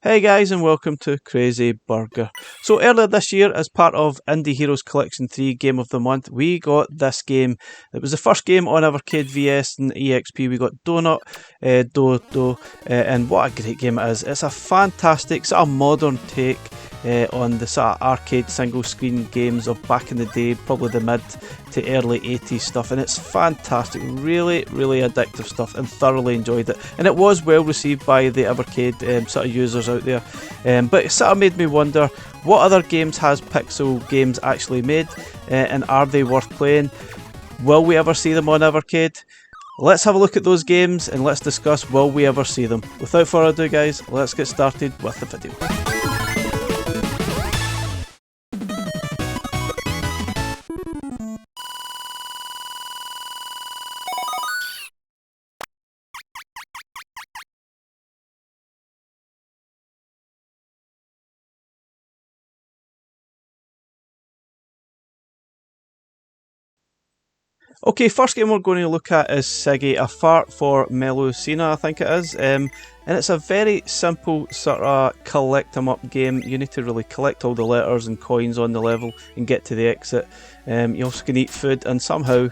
Hey guys, and welcome to Crazy Burger. So earlier this year, as part of Indie Heroes Collection 3 Game of the Month, we got this game. It was the first game on Evercade VS and EXP. We got Donut Dodo, and what a great game it is. It's a fantastic sort of modern take on the sort of arcade single screen games of back in the day, probably the mid to early 80s stuff, and it's fantastic, really addictive stuff, and thoroughly enjoyed it. And it was well received by the Evercade sort of users out there, but it sort of made me wonder, what other games has Pixel Games actually made, and are they worth playing? Will we ever see them on Evercade? Let's have a look at those games and let's discuss, will we ever see them? Without further ado guys, let's get started with the video. Okay, first game we're going to look at is SIGI, A Fart for Melusina, I think it is. And it's a very simple sort of collect 'em up game. You need to really collect all the letters and coins on the level and get to the exit. You also can eat food, and somehow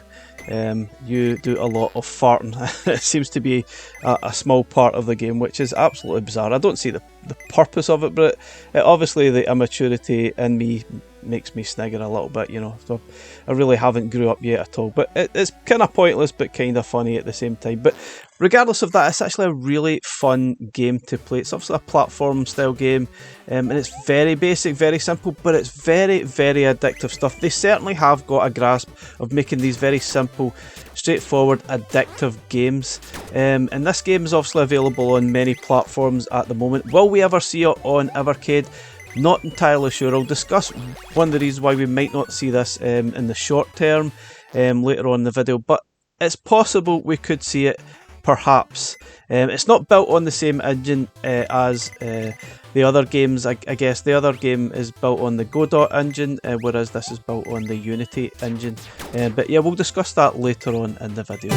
you do a lot of farting. It seems to be a small part of the game, which is absolutely bizarre. I don't see the purpose of it, but obviously the immaturity in me makes me snigger a little bit, you know. So I really haven't grew up yet at all, but it's kind of pointless but kind of funny at the same time. But regardless of that, it's actually a really fun game to play. It's obviously a platform style game, and it's very basic, very simple, but it's very addictive stuff. They certainly have got a grasp of making these very simple, straightforward, addictive games. And this game is obviously available on many platforms at the moment. Will we ever see it on Evercade? Not entirely sure. I'll discuss one of the reasons why we might not see this in the short term later on in the video, but it's possible we could see it, perhaps. It's not built on the same engine as the other games. I guess the other game is built on the Godot engine, whereas this is built on the Unity engine. But yeah, we'll discuss that later on in the video.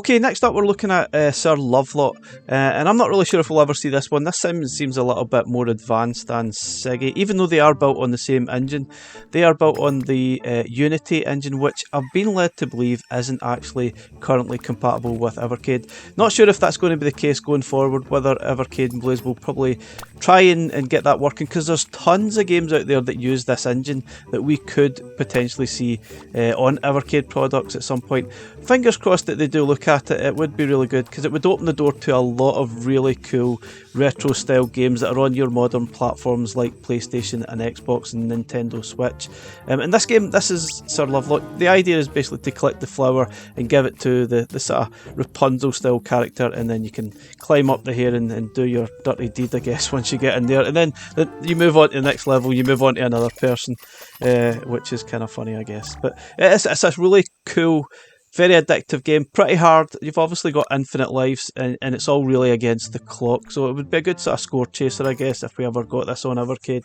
Okay, next up we're looking at Sir Lovelot, and I'm not really sure if we'll ever see this one. This seems a little bit more advanced than SIGI, even though they are built on the same engine. They are built on the Unity engine, which I've been led to believe isn't actually currently compatible with Evercade. Not sure if that's going to be the case going forward, whether Evercade and Blaze will probably try and get that working, because there's tons of games out there that use this engine that we could potentially see on Evercade products at some point. Fingers crossed that they do look at it. It would be really good, because it would open the door to a lot of really cool retro style games that are on your modern platforms like PlayStation and Xbox and Nintendo Switch. In this game, this is Sir Lovelot. The idea is basically to collect the flower and give it to the sort of Rapunzel style character, and then you can climb up the hair and do your dirty deed, I guess, once you get in there. And then you move on to the next level, you move on to another person, which is kind of funny, I guess. But it's a really cool, very addictive game, pretty hard. You've obviously got infinite lives, and it's all really against the clock, so it would be a good sort of score chaser, I guess, if we ever got this on Evercade.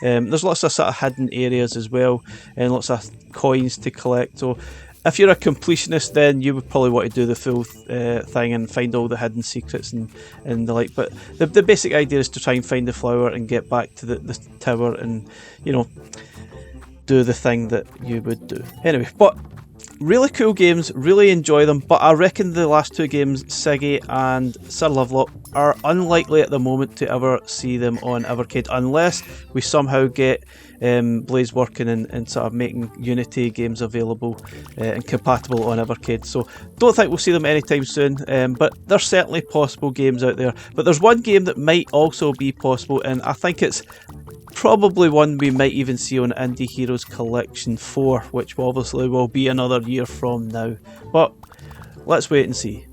There's lots of sort of hidden areas as well, and lots of coins to collect, so if you're a completionist, then you would probably want to do the full thing and find all the hidden secrets and the like. But the basic idea is to try and find the flower and get back to the tower and, you know, do the thing that you would do. Anyway, but really cool games, really enjoy them, but I reckon the last two games, SIGI and Sir Lovelot, are unlikely at the moment to ever see them on Evercade, unless we somehow get Blaze working and sort of making Unity games available and compatible on Evercade. So don't think we'll see them anytime soon, but there's certainly possible games out there. But there's one game that might also be possible, and I think it's probably one we might even see on Indie Heroes Collection 4, which obviously will be another year from now. But let's wait and see.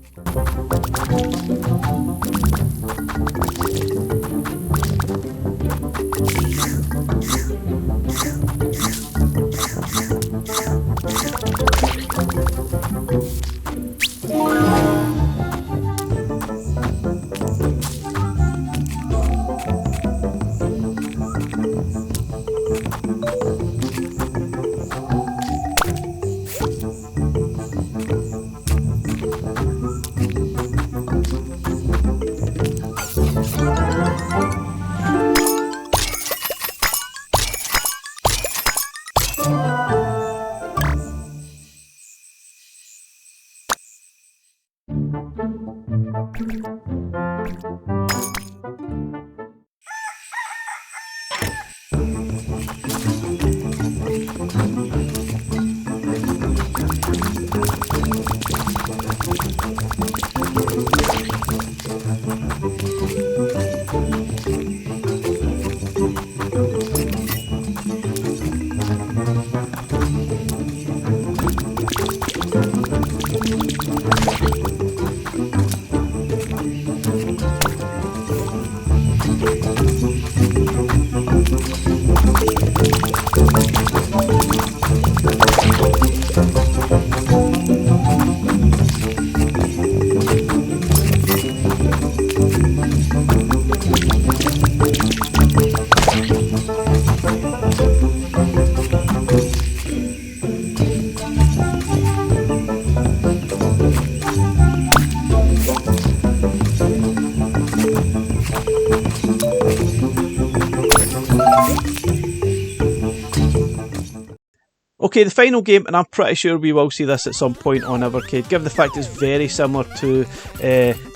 Okay, the final game, and I'm pretty sure we will see this at some point on Evercade, given the fact it's very similar to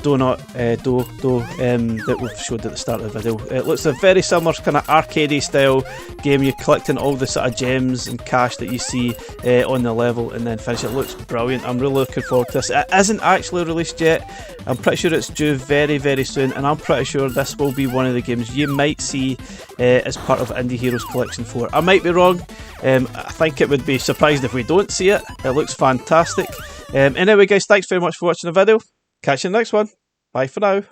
Donut Dodo that we've showed at the start of the video. It looks a very similar kind of arcadey style game. You're collecting all the sort of gems and cash that you see on the level and then finish. It looks brilliant. I'm really looking forward to this. It isn't actually released yet. I'm pretty sure it's due very, very soon, and I'm pretty sure this will be one of the games you might see as part of Indie Heroes Collection 4. I might be wrong. I think it would be surprised if we don't see it. It looks fantastic. Anyway guys, thanks very much for watching the video. Catch you in the next one. Bye for now.